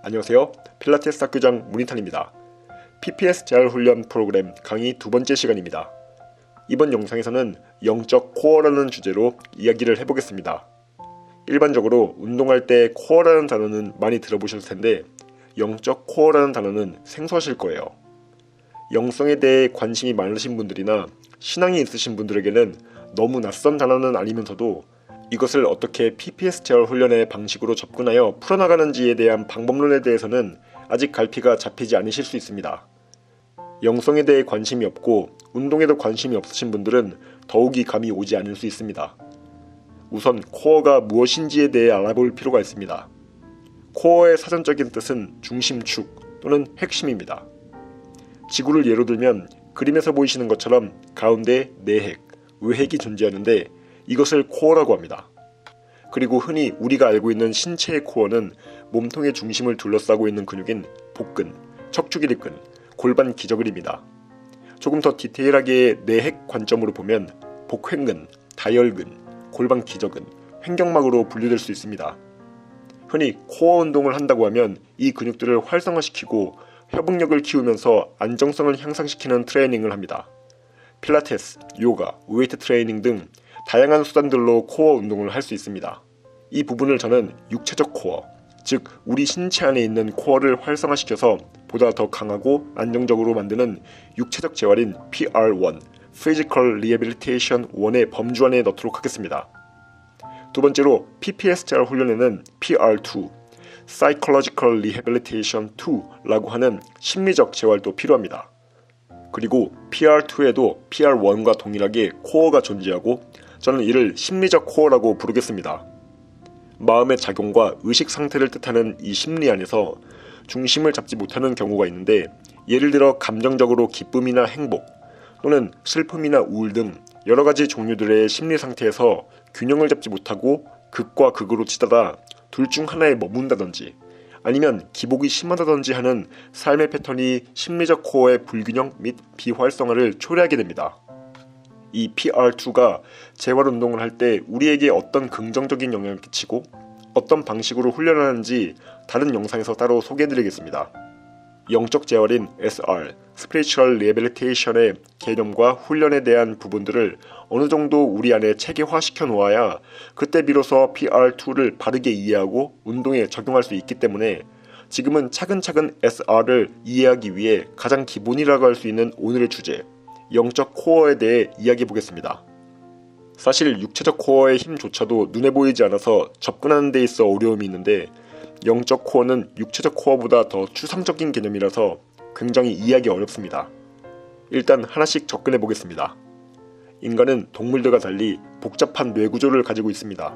안녕하세요. 필라테스 학교장 문희탄입니다. PPS 재활 훈련 프로그램 강의 두 번째 시간입니다. 이번 영상에서는 영적 코어라는 주제로 이야기를 해보겠습니다. 일반적으로 운동할 때 코어라는 단어는 많이 들어보셨을 텐데 영적 코어라는 단어는 생소하실 거예요. 영성에 대해 관심이 많으신 분들이나 신앙이 있으신 분들에게는 너무 낯선 단어는 아니면서도 이것을 어떻게 PPS 재활 훈련의 방식으로 접근하여 풀어나가는지에 대한 방법론에 대해서는 아직 갈피가 잡히지 않으실 수 있습니다. 영성에 대해 관심이 없고 운동에도 관심이 없으신 분들은 더욱이 감이 오지 않을 수 있습니다. 우선 코어가 무엇인지에 대해 알아볼 필요가 있습니다. 코어의 사전적인 뜻은 중심축 또는 핵심입니다. 지구를 예로 들면 그림에서 보이시는 것처럼 가운데 내핵, 외핵이 존재하는데 이것을 코어라고 합니다. 그리고 흔히 우리가 알고 있는 신체의 코어는 몸통의 중심을 둘러싸고 있는 근육인 복근, 척추기립근, 골반 기저근입니다. 조금 더 디테일하게 내핵 관점으로 보면 복횡근, 다혈근, 골반 기저근, 횡격막으로 분류될 수 있습니다. 흔히 코어 운동을 한다고 하면 이 근육들을 활성화시키고 협응력을 키우면서 안정성을 향상시키는 트레이닝을 합니다. 필라테스, 요가, 웨이트 트레이닝 등 다양한 수단들로 코어 운동을 할 수 있습니다. 이 부분을 저는 육체적 코어, 즉 우리 신체 안에 있는 코어를 활성화시켜서 보다 더 강하고 안정적으로 만드는 육체적 재활인 PR1, Physical Rehabilitation 1의 범주 안에 넣도록 하겠습니다. 두 번째로 PPS 재활 훈련에는 PR2, Psychological Rehabilitation 2라고 하는 심리적 재활도 필요합니다. 그리고 PR2에도 PR1과 동일하게 코어가 존재하고 저는 이를 심리적 코어라고 부르겠습니다. 마음의 작용과 의식 상태를 뜻하는 이 심리 안에서 중심을 잡지 못하는 경우가 있는데 예를 들어 감정적으로 기쁨이나 행복 또는 슬픔이나 우울 등 여러 가지 종류들의 심리 상태에서 균형을 잡지 못하고 극과 극으로 치닫아 둘 중 하나에 머문다든지 아니면 기복이 심하다든지 하는 삶의 패턴이 심리적 코어의 불균형 및 비활성화를 초래하게 됩니다. 이 PR2가 재활운동을 할 때 우리에게 어떤 긍정적인 영향을 끼치고 어떤 방식으로 훈련하는지 다른 영상에서 따로 소개해드리겠습니다. 영적 재활인 SR, Spiritual Rehabilitation의 개념과 훈련에 대한 부분들을 어느 정도 우리 안에 체계화시켜 놓아야 그때 비로소 PR2를 바르게 이해하고 운동에 적용할 수 있기 때문에 지금은 차근차근 SR을 이해하기 위해 가장 기본이라고 할 수 있는 오늘의 주제, 영적 코어에 대해 이야기해 보겠습니다. 사실 육체적 코어의 힘조차도 눈에 보이지 않아서 접근하는 데 있어 어려움이 있는데 영적 코어는 육체적 코어보다 더 추상적인 개념이라서 굉장히 이해하기 어렵습니다. 일단 하나씩 접근해 보겠습니다. 인간은 동물들과 달리 복잡한 뇌 구조를 가지고 있습니다.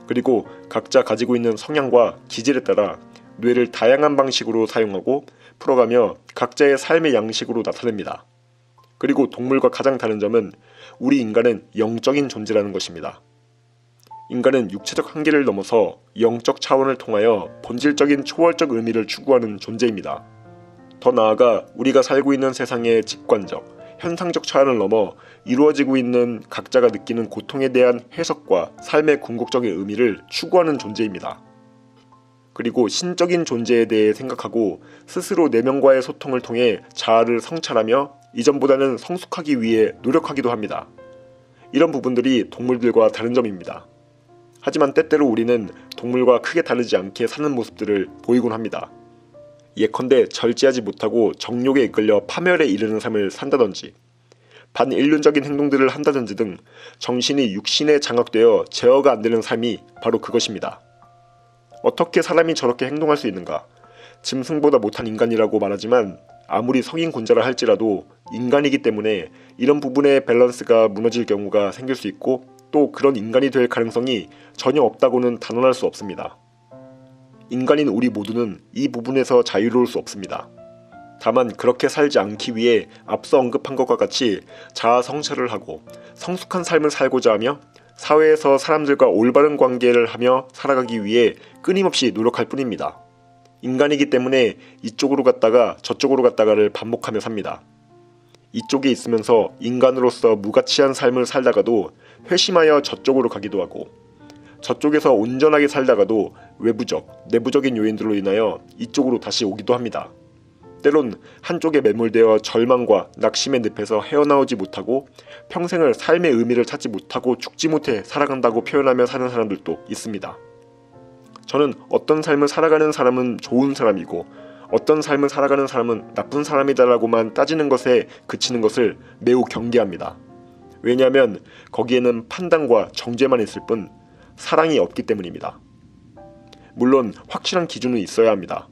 그리고 각자 가지고 있는 성향과 기질에 따라 뇌를 다양한 방식으로 사용하고 풀어가며 각자의 삶의 양식으로 나타냅니다. 그리고 동물과 가장 다른 점은 우리 인간은 영적인 존재라는 것입니다. 인간은 육체적 한계를 넘어서 영적 차원을 통하여 본질적인 초월적 의미를 추구하는 존재입니다. 더 나아가 우리가 살고 있는 세상의 직관적, 현상적 차원을 넘어 이루어지고 있는 각자가 느끼는 고통에 대한 해석과 삶의 궁극적인 의미를 추구하는 존재입니다. 그리고 신적인 존재에 대해 생각하고 스스로 내면과의 소통을 통해 자아를 성찰하며 이전보다는 성숙하기 위해 노력하기도 합니다. 이런 부분들이 동물들과 다른 점입니다. 하지만 때때로 우리는 동물과 크게 다르지 않게 사는 모습들을 보이곤 합니다. 예컨대 절제하지 못하고 정욕에 이끌려 파멸에 이르는 삶을 산다든지 반인륜적인 행동들을 한다든지 등 정신이 육신에 장악되어 제어가 안 되는 삶이 바로 그것입니다. 어떻게 사람이 저렇게 행동할 수 있는가? 짐승보다 못한 인간이라고 말하지만 아무리 성인군자라 할지라도 인간이기 때문에 이런 부분의 밸런스가 무너질 경우가 생길 수 있고 또 그런 인간이 될 가능성이 전혀 없다고는 단언할 수 없습니다. 인간인 우리 모두는 이 부분에서 자유로울 수 없습니다. 다만 그렇게 살지 않기 위해 앞서 언급한 것과 같이 자아 성찰을 하고 성숙한 삶을 살고자 하며 사회에서 사람들과 올바른 관계를 하며 살아가기 위해 끊임없이 노력할 뿐입니다. 인간이기 때문에 이쪽으로 갔다가 저쪽으로 갔다가를 반복하며 삽니다. 이쪽에 있으면서 인간으로서 무가치한 삶을 살다가도 회심하여 저쪽으로 가기도 하고 저쪽에서 온전하게 살다가도 외부적, 내부적인 요인들로 인하여 이쪽으로 다시 오기도 합니다. 때론 한쪽에 매몰되어 절망과 낙심의 늪에서 헤어나오지 못하고 평생을 삶의 의미를 찾지 못하고 죽지 못해 살아간다고 표현하며 사는 사람들도 있습니다. 저는 어떤 삶을 살아가는 사람은 좋은 사람이고 어떤 삶을 살아가는 사람은 나쁜 사람이다라고만 따지는 것에 그치는 것을 매우 경계합니다. 왜냐하면 거기에는 판단과 정죄만 있을 뿐 사랑이 없기 때문입니다. 물론 확실한 기준은 있어야 합니다.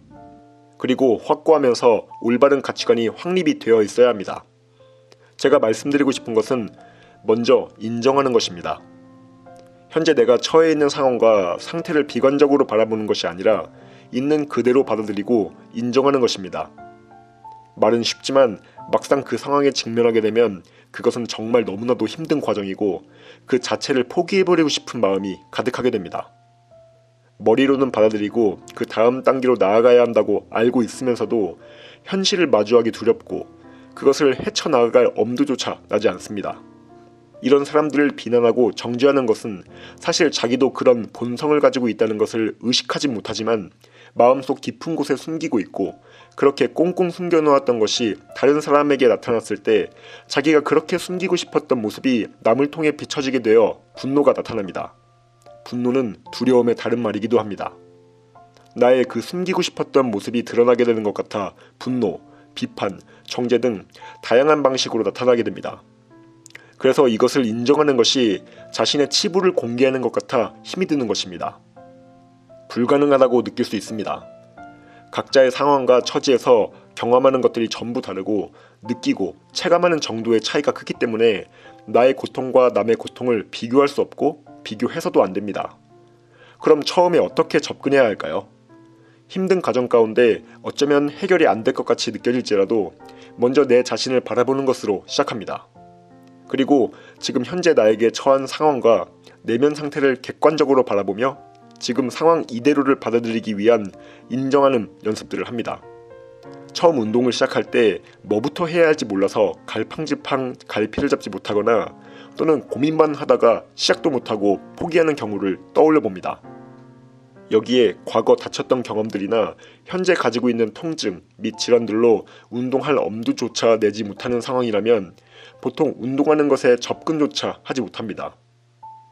그리고 확고하면서 올바른 가치관이 확립이 되어 있어야 합니다. 제가 말씀드리고 싶은 것은 먼저 인정하는 것입니다. 현재 내가 처해 있는 상황과 상태를 비관적으로 바라보는 것이 아니라 있는 그대로 받아들이고 인정하는 것입니다. 말은 쉽지만 막상 그 상황에 직면하게 되면 그것은 정말 너무나도 힘든 과정이고 그 자체를 포기해버리고 싶은 마음이 가득하게 됩니다. 머리로는 받아들이고 그 다음 단계로 나아가야 한다고 알고 있으면서도 현실을 마주하기 두렵고 그것을 헤쳐나갈 엄두조차 나지 않습니다. 이런 사람들을 비난하고 정죄하는 것은 사실 자기도 그런 본성을 가지고 있다는 것을 의식하지 못하지만 마음속 깊은 곳에 숨기고 있고 그렇게 꽁꽁 숨겨놓았던 것이 다른 사람에게 나타났을 때 자기가 그렇게 숨기고 싶었던 모습이 남을 통해 비춰지게 되어 분노가 나타납니다. 분노는 두려움의 다른 말이기도 합니다. 나의 그 숨기고 싶었던 모습이 드러나게 되는 것 같아 분노, 비판, 정죄 등 다양한 방식으로 나타나게 됩니다. 그래서 이것을 인정하는 것이 자신의 치부를 공개하는 것 같아 힘이 드는 것입니다. 불가능하다고 느낄 수 있습니다. 각자의 상황과 처지에서 경험하는 것들이 전부 다르고 느끼고 체감하는 정도의 차이가 크기 때문에 나의 고통과 남의 고통을 비교할 수 없고 비교해서도 안 됩니다. 그럼 처음에 어떻게 접근해야 할까요? 힘든 가정 가운데 어쩌면 해결이 안 될 것 같이 느껴질지라도 먼저 내 자신을 바라보는 것으로 시작합니다. 그리고 지금 현재 나에게 처한 상황과 내면 상태를 객관적으로 바라보며 지금 상황 이대로를 받아들이기 위한 인정하는 연습들을 합니다. 처음 운동을 시작할 때 뭐부터 해야 할지 몰라서 갈팡질팡 갈피를 잡지 못하거나 또는 고민만 하다가 시작도 못하고 포기하는 경우를 떠올려 봅니다. 여기에 과거 다쳤던 경험들이나 현재 가지고 있는 통증 및 질환들로 운동할 엄두조차 내지 못하는 상황이라면 보통 운동하는 것에 접근조차 하지 못합니다.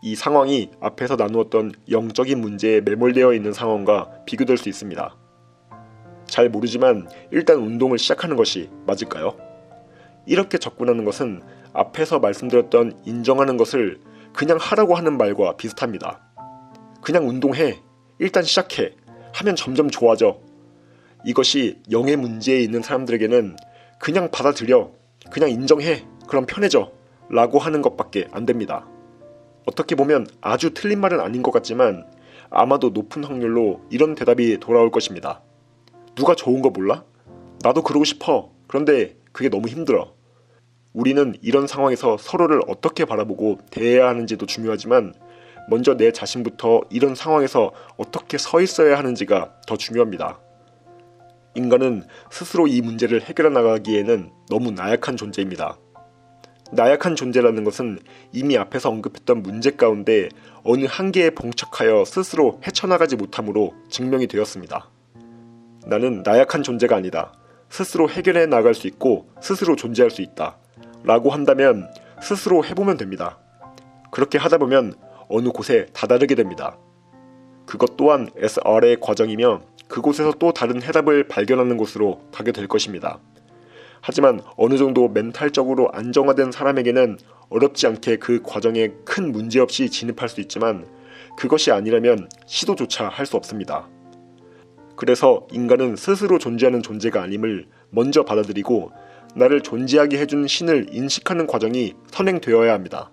이 상황이 앞에서 나누었던 영적인 문제에 매몰되어 있는 상황과 비교될 수 있습니다. 잘 모르지만 일단 운동을 시작하는 것이 맞을까요? 이렇게 접근하는 것은 앞에서 말씀드렸던 인정하는 것을 그냥 하라고 하는 말과 비슷합니다. 그냥 운동해. 일단 시작해. 하면 점점 좋아져. 이것이 영의 문제에 있는 사람들에게는 그냥 받아들여. 그냥 인정해. 그럼 편해져. 라고 하는 것밖에 안 됩니다. 어떻게 보면 아주 틀린 말은 아닌 것 같지만 아마도 높은 확률로 이런 대답이 돌아올 것입니다. 누가 좋은 거 몰라? 나도 그러고 싶어. 그런데 그게 너무 힘들어. 우리는 이런 상황에서 서로를 어떻게 바라보고 대해야 하는지도 중요하지만 먼저 내 자신부터 이런 상황에서 어떻게 서 있어야 하는지가 더 중요합니다. 인간은 스스로 이 문제를 해결해 나가기에는 너무 나약한 존재입니다. 나약한 존재라는 것은 이미 앞에서 언급했던 문제 가운데 어느 한계에 봉착하여 스스로 헤쳐나가지 못함으로 증명이 되었습니다. 나는 나약한 존재가 아니다. 스스로 해결해 나갈 수 있고 스스로 존재할 수 있다. 라고 한다면 스스로 해보면 됩니다. 그렇게 하다 보면 어느 곳에 다다르게 됩니다. 그것 또한 SR의 과정이며 그곳에서 또 다른 해답을 발견하는 곳으로 가게 될 것입니다. 하지만 어느 정도 멘탈적으로 안정화된 사람에게는 어렵지 않게 그 과정에 큰 문제 없이 진입할 수 있지만 그것이 아니라면 시도조차 할 수 없습니다. 그래서 인간은 스스로 존재하는 존재가 아님을 먼저 받아들이고 나를 존재하게 해준 신을 인식하는 과정이 선행되어야 합니다.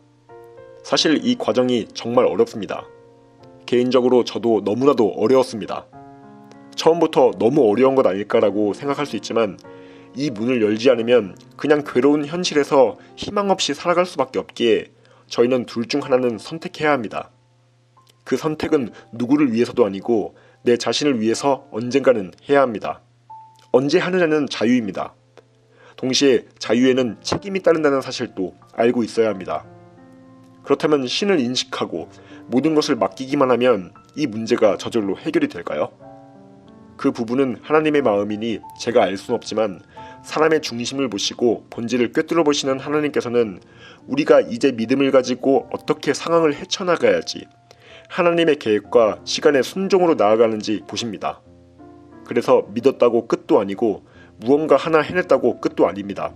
사실 이 과정이 정말 어렵습니다. 개인적으로 저도 너무나도 어려웠습니다. 처음부터 너무 어려운 것 아닐까라고 생각할 수 있지만 이 문을 열지 않으면 그냥 괴로운 현실에서 희망 없이 살아갈 수밖에 없기에 저희는 둘 중 하나는 선택해야 합니다. 그 선택은 누구를 위해서도 아니고 내 자신을 위해서 언젠가는 해야 합니다. 언제 하느냐는 자유입니다. 동시에 자유에는 책임이 따른다는 사실도 알고 있어야 합니다. 그렇다면 신을 인식하고 모든 것을 맡기기만 하면 이 문제가 저절로 해결이 될까요? 그 부분은 하나님의 마음이니 제가 알 수는 없지만 사람의 중심을 보시고 본질을 꿰뚫어 보시는 하나님께서는 우리가 이제 믿음을 가지고 어떻게 상황을 헤쳐나가야지 하나님의 계획과 시간의 순종으로 나아가는지 보십니다. 그래서 믿었다고 끝도 아니고 무언가 하나 해냈다고 끝도 아닙니다.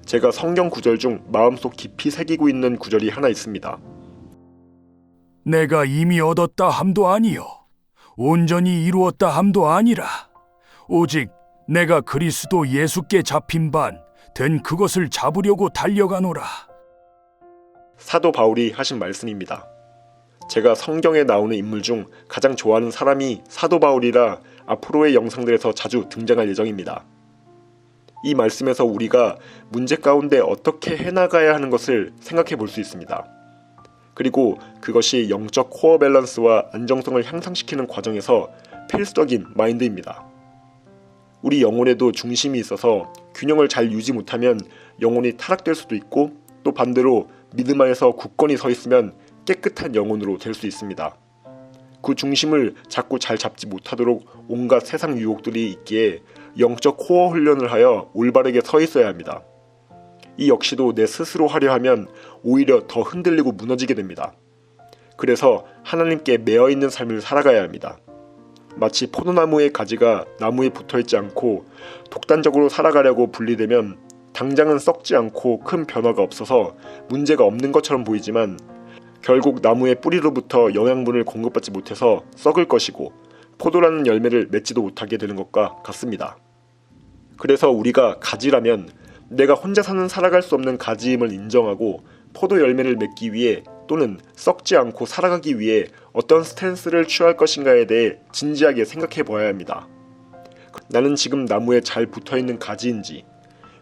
제가 성경 구절 중 마음속 깊이 새기고 있는 구절이 하나 있습니다. 내가 이미 얻었다 함도 아니요 온전히 이루었다 함도 아니라 오직 내가 그리스도 예수께 잡힌 반 된 그것을 잡으려고 달려가노라. 사도 바울이 하신 말씀입니다. 제가 성경에 나오는 인물 중 가장 좋아하는 사람이 사도 바울이라 앞으로의 영상들에서 자주 등장할 예정입니다. 이 말씀에서 우리가 문제 가운데 어떻게 해나가야 하는 것을 생각해 볼 수 있습니다. 그리고 그것이 영적 코어 밸런스와 안정성을 향상시키는 과정에서 필수적인 마인드입니다. 우리 영혼에도 중심이 있어서 균형을 잘 유지 못하면 영혼이 타락될 수도 있고 또 반대로 믿음 안에서 굳건히 서 있으면 깨끗한 영혼으로 될 수 있습니다. 그 중심을 자꾸 잘 잡지 못하도록 온갖 세상 유혹들이 있기에 영적 코어 훈련을 하여 올바르게 서 있어야 합니다. 이 역시도 내 스스로 하려 하면 오히려 더 흔들리고 무너지게 됩니다. 그래서 하나님께 매어있는 삶을 살아가야 합니다. 마치 포도나무의 가지가 나무에 붙어있지 않고 독단적으로 살아가려고 분리되면 당장은 썩지 않고 큰 변화가 없어서 문제가 없는 것처럼 보이지만 결국 나무의 뿌리로부터 영양분을 공급받지 못해서 썩을 것이고 포도라는 열매를 맺지도 못하게 되는 것과 같습니다. 그래서 우리가 가지라면 내가 혼자 사는 살아갈 수 없는 가지임을 인정하고 포도 열매를 맺기 위해 또는 썩지 않고 살아가기 위해 어떤 스탠스를 취할 것인가에 대해 진지하게 생각해 보아야 합니다. 나는 지금 나무에 잘 붙어있는 가지인지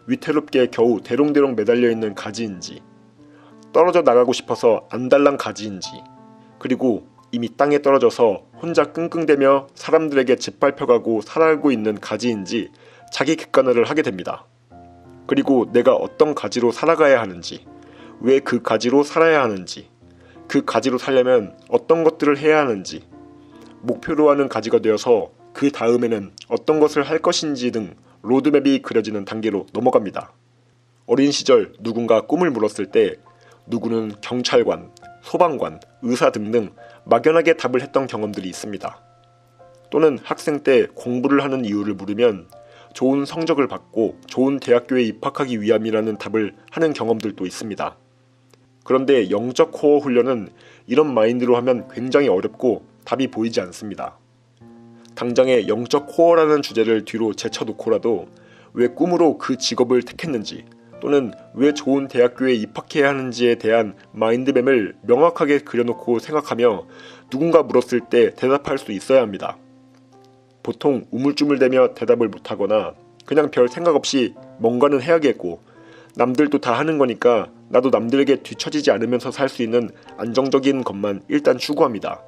위태롭게 겨우 대롱대롱 매달려 있는 가지인지 떨어져 나가고 싶어서 안달난 가지인지 그리고 이미 땅에 떨어져서 혼자 끙끙대며 사람들에게 짓밟혀가고 살아가고 있는 가지인지 자기 객관화를 하게 됩니다. 그리고 내가 어떤 가지로 살아가야 하는지 왜 그 가지로 살아야 하는지 그 가지로 살려면 어떤 것들을 해야 하는지 목표로 하는 가지가 되어서 그 다음에는 어떤 것을 할 것인지 등 로드맵이 그려지는 단계로 넘어갑니다. 어린 시절 누군가 꿈을 물었을 때 누구는 경찰관, 소방관, 의사 등등 막연하게 답을 했던 경험들이 있습니다. 또는 학생 때 공부를 하는 이유를 물으면 좋은 성적을 받고 좋은 대학교에 입학하기 위함이라는 답을 하는 경험들도 있습니다. 그런데 영적 코어 훈련은 이런 마인드로 하면 굉장히 어렵고 답이 보이지 않습니다. 당장의 영적 코어라는 주제를 뒤로 제쳐놓고라도 왜 꿈으로 그 직업을 택했는지 또는 왜 좋은 대학교에 입학해야 하는지에 대한 마인드맵을 명확하게 그려놓고 생각하며 누군가 물었을 때 대답할 수 있어야 합니다. 보통 우물쭈물대며 대답을 못하거나 그냥 별 생각 없이 뭔가는 해야겠고 남들도 다 하는 거니까 나도 남들에게 뒤처지지 않으면서 살 수 있는 안정적인 것만 일단 추구합니다.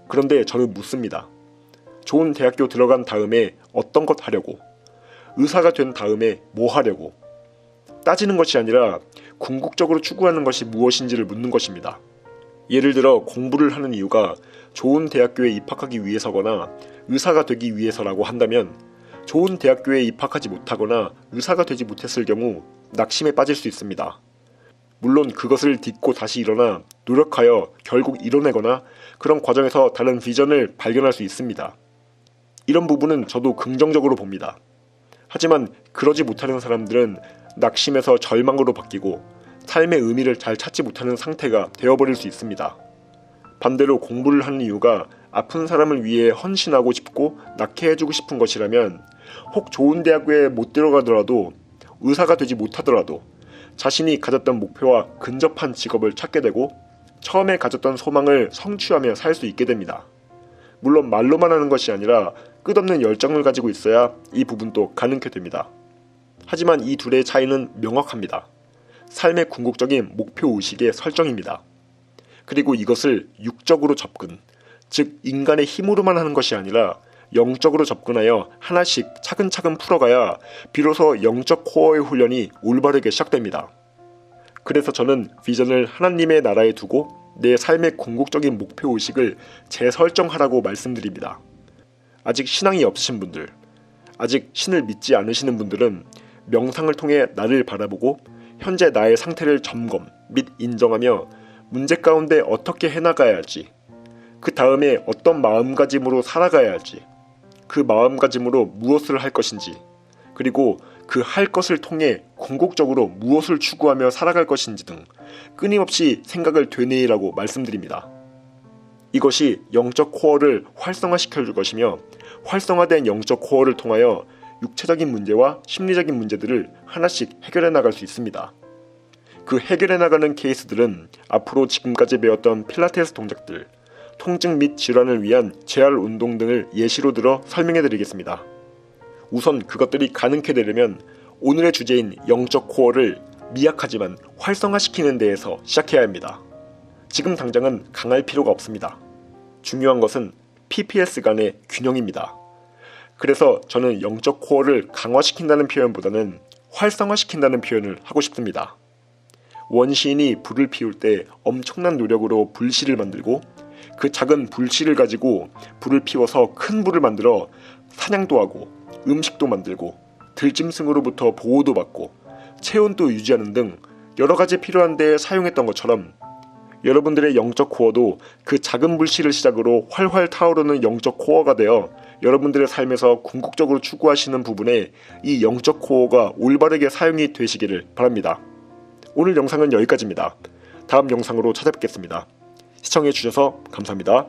그런데 저는 묻습니다. 좋은 대학교 들어간 다음에 어떤 것 하려고? 의사가 된 다음에 뭐 하려고? 따지는 것이 아니라 궁극적으로 추구하는 것이 무엇인지를 묻는 것입니다. 예를 들어 공부를 하는 이유가 좋은 대학교에 입학하기 위해서거나 의사가 되기 위해서라고 한다면 좋은 대학교에 입학하지 못하거나 의사가 되지 못했을 경우 낙심에 빠질 수 있습니다. 물론 그것을 딛고 다시 일어나 노력하여 결국 이뤄내거나 그런 과정에서 다른 비전을 발견할 수 있습니다. 이런 부분은 저도 긍정적으로 봅니다. 하지만 그러지 못하는 사람들은 낙심에서 절망으로 바뀌고 삶의 의미를 잘 찾지 못하는 상태가 되어버릴 수 있습니다. 반대로 공부를 하는 이유가 아픈 사람을 위해 헌신하고 싶고 낫게 해주고 싶은 것이라면 혹 좋은 대학교에 못 들어가더라도 의사가 되지 못하더라도 자신이 가졌던 목표와 근접한 직업을 찾게 되고 처음에 가졌던 소망을 성취하며 살 수 있게 됩니다. 물론 말로만 하는 것이 아니라 끝없는 열정을 가지고 있어야 이 부분도 가능케 됩니다. 하지만 이 둘의 차이는 명확합니다. 삶의 궁극적인 목표의식의 설정입니다. 그리고 이것을 육적으로 접근, 즉 인간의 힘으로만 하는 것이 아니라 영적으로 접근하여 하나씩 차근차근 풀어가야 비로소 영적 코어의 훈련이 올바르게 시작됩니다. 그래서 저는 비전을 하나님의 나라에 두고 내 삶의 궁극적인 목표의식을 재설정하라고 말씀드립니다. 아직 신앙이 없으신 분들, 아직 신을 믿지 않으시는 분들은 명상을 통해 나를 바라보고 현재 나의 상태를 점검 및 인정하며 문제 가운데 어떻게 해나가야 할지, 그 다음에 어떤 마음가짐으로 살아가야 할지, 그 마음가짐으로 무엇을 할 것인지, 그리고 그 할 것을 통해 궁극적으로 무엇을 추구하며 살아갈 것인지 등 끊임없이 생각을 되뇌이라고 말씀드립니다. 이것이 영적 코어를 활성화시켜 줄 것이며, 활성화된 영적 코어를 통하여 육체적인 문제와 심리적인 문제들을 하나씩 해결해 나갈 수 있습니다. 그 해결해 나가는 케이스들은 앞으로 지금까지 배웠던 필라테스 동작들, 통증 및 질환을 위한 재활 운동 등을 예시로 들어 설명해 드리겠습니다. 우선 그것들이 가능케 되려면 오늘의 주제인 영적 코어를 미약하지만 활성화시키는 데에서 시작해야 합니다. 지금 당장은 강할 필요가 없습니다. 중요한 것은 PPS 간의 균형입니다. 그래서 저는 영적 코어를 강화시킨다는 표현보다는 활성화시킨다는 표현을 하고 싶습니다. 원시인이 불을 피울 때 엄청난 노력으로 불씨를 만들고, 그 작은 불씨를 가지고 불을 피워서 큰 불을 만들어 사냥도 하고 음식도 만들고 들짐승으로부터 보호도 받고 체온도 유지하는 등 여러가지 필요한 데에 사용했던 것처럼, 여러분들의 영적 코어도 그 작은 불씨를 시작으로 활활 타오르는 영적 코어가 되어 여러분들의 삶에서 궁극적으로 추구하시는 부분에 이 영적 코어가 올바르게 사용이 되시기를 바랍니다. 오늘 영상은 여기까지입니다. 다음 영상으로 찾아뵙겠습니다. 시청해주셔서 감사합니다.